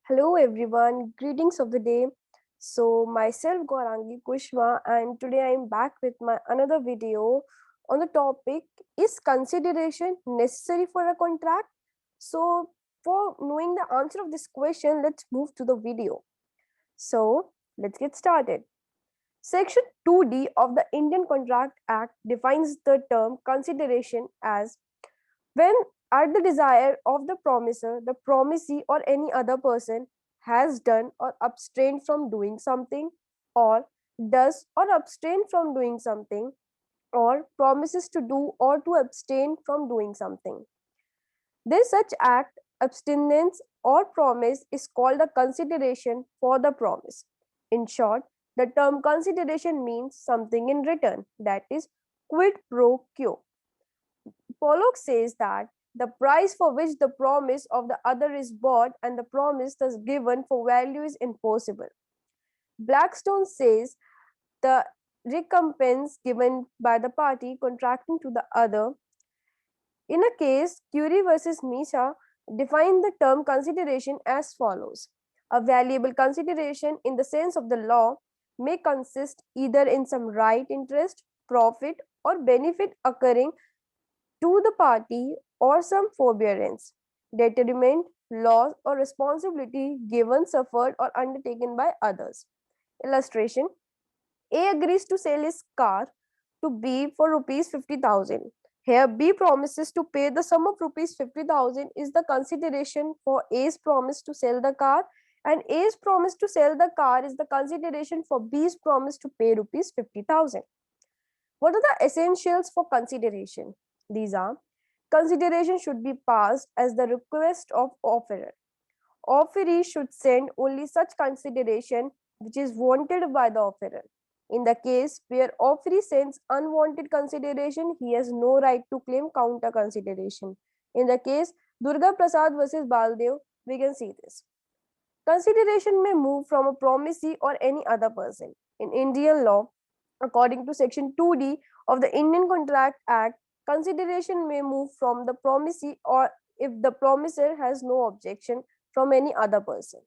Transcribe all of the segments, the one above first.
Hello everyone, greetings of the day. So myself Gaurangi Kushwaha and today I am back with my another video on the topic, is consideration necessary for a contract? So for knowing the answer of this question, let's move to the video. So let's get started. Section 2D of the Indian Contract Act defines the term consideration as when, at the desire of the promiser, the promisee or any other person has done or abstained from doing something, or does or abstain from doing something, or promises to do or to abstain from doing something. This such act, abstinence, or promise is called a consideration for the promise. In short, the term consideration means something in return, that is, quid pro quo. Pollock says that the price for which the promise of the other is bought and the promise thus given for value is impossible. Blackstone says the recompense given by the party contracting to the other. In a case, Curie versus Mishra defined the term consideration as follows. A valuable consideration in the sense of the law may consist either in some right, interest, profit, or benefit occurring to the party or some forbearance, detriment, loss, or responsibility given, suffered, or undertaken by others. Illustration: A agrees to sell his car to B for rupees 50,000. Here, B promises to pay the sum of rupees 50,000 is the consideration for A's promise to sell the car, and A's promise to sell the car is the consideration for B's promise to pay rupees 50,000. What are the essentials for consideration? These are: consideration should be passed as the request of offerer. Offeree should send only such consideration which is wanted by the offerer. In the case where offeree sends unwanted consideration, he has no right to claim counter consideration. In the case Durga Prasad versus Baldev, we can see this. Consideration may move from a promisee or any other person. In Indian law, according to Section 2D of the Indian Contract Act, consideration may move from the promisee or if the promiser has no objection from any other person.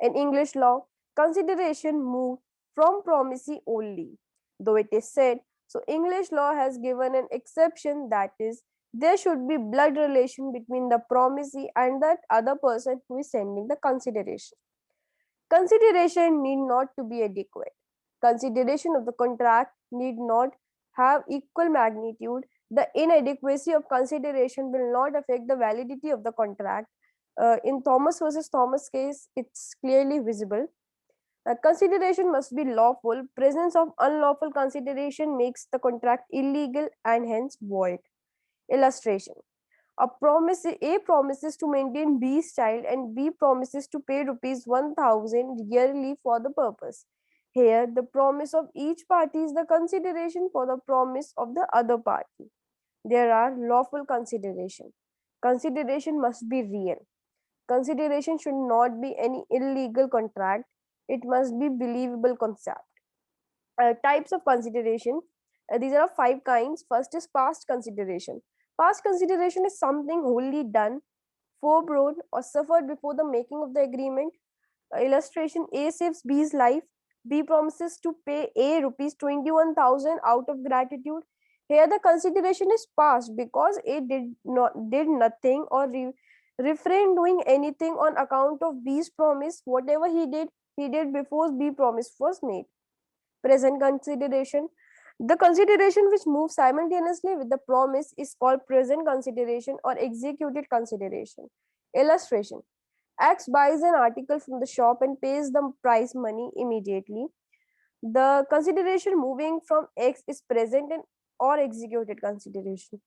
In English law, consideration move from promisee only, though it is said. So English law has given an exception, that is, there should be blood relation between the promisee and that other person who is sending the consideration. Consideration need not to be adequate. Consideration of the contract need not have equal magnitude. The inadequacy of consideration will not affect the validity of the contract. In Thomas versus Thomas case, it's clearly visible. Consideration must be lawful. Presence of unlawful consideration makes the contract illegal and hence void. Illustration: A promises to maintain B's child and B promises to pay rupees 1,000 yearly for the purpose. Here, the promise of each party is the consideration for the promise of the other party. There are lawful consideration. Consideration must be real. Consideration should not be any illegal contract. It must be believable concept. Types of consideration. These are 5 kinds. First is past consideration. Past consideration is something wholly done, foreboded, or suffered before the making of the agreement. Illustration: A saves B's life. B promises to pay A rupees 21,000 out of gratitude. Here the consideration is past because A did nothing or refrained doing anything on account of B's promise. Whatever he did before B promise was made. Present consideration. The consideration which moves simultaneously with the promise is called present consideration or executed consideration. Illustration: X buys an article from the shop and pays the price money immediately. The consideration moving from X is present and or executed consideration.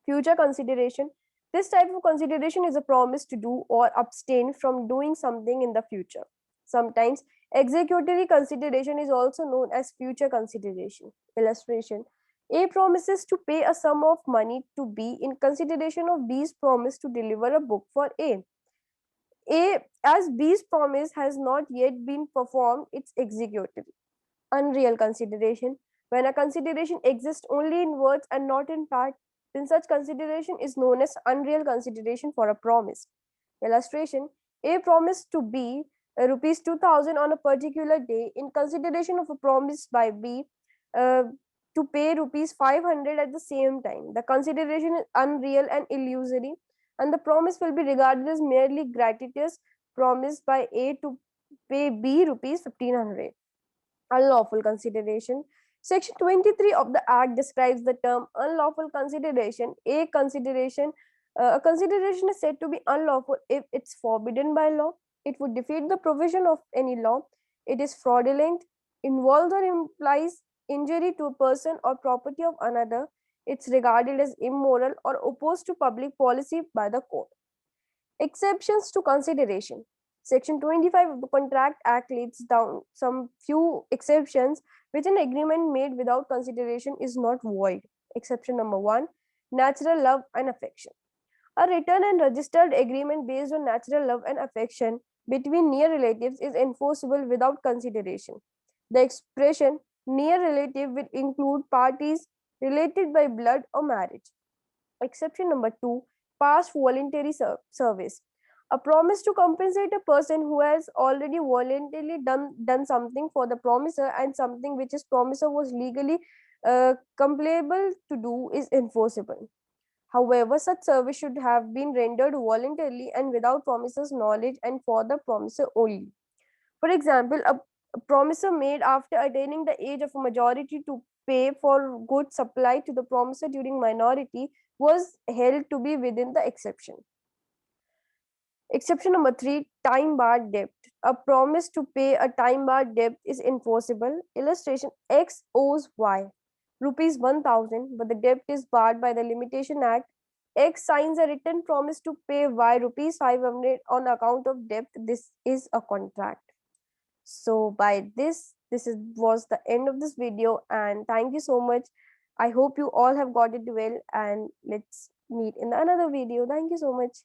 Future consideration. This type of consideration is a promise to do or abstain from doing something in the future. Sometimes executory consideration is also known as future consideration. Illustration: A promises to pay a sum of money to B in consideration of B's promise to deliver a book for A. As B's promise has not yet been performed, it's executory. Unreal consideration. When a consideration exists only in words and not in fact, then such consideration is known as unreal consideration for a promise. Illustration: A promised to B rupees 2000 on a particular day in consideration of a promise by B uh, to pay rupees 500 at the same time. The consideration is unreal and illusory, and the promise will be regarded as merely gratuitous promise by A to pay B rupees 1500. Unlawful consideration. Section 23 of the Act describes the term unlawful consideration. A consideration is said to be unlawful if it's forbidden by law, it would defeat the provision of any law, it is fraudulent, involves or implies injury to a person or property of another, it's regarded as immoral or opposed to public policy by the court. Exceptions to consideration. Section 25 of the Contract Act lays down some few exceptions which an agreement made without consideration is not void. Exception number 1, natural love and affection. A written and registered agreement based on natural love and affection between near relatives is enforceable without consideration. The expression near relative will include parties related by blood or marriage. Exception number 2, past voluntary service. A promise to compensate a person who has already voluntarily done something for the promiser and something which his promiser was legally compellable to do is enforceable. However, such service should have been rendered voluntarily and without promiser's knowledge and for the promiser only. For example, a promiser made after attaining the age of a majority to pay for goods supplied to the promiser during minority was held to be within the exception. Exception number 3, time barred debt. A promise to pay a time barred debt is enforceable. Illustration: X owes Y rupees 1000, but the debt is barred by the Limitation Act. X signs a written promise to pay Y rupees 500 on account of debt. This is a contract. So by was the end of this video, and thank you so much. I hope you all have got it well, and let's meet in another video. Thank you so much.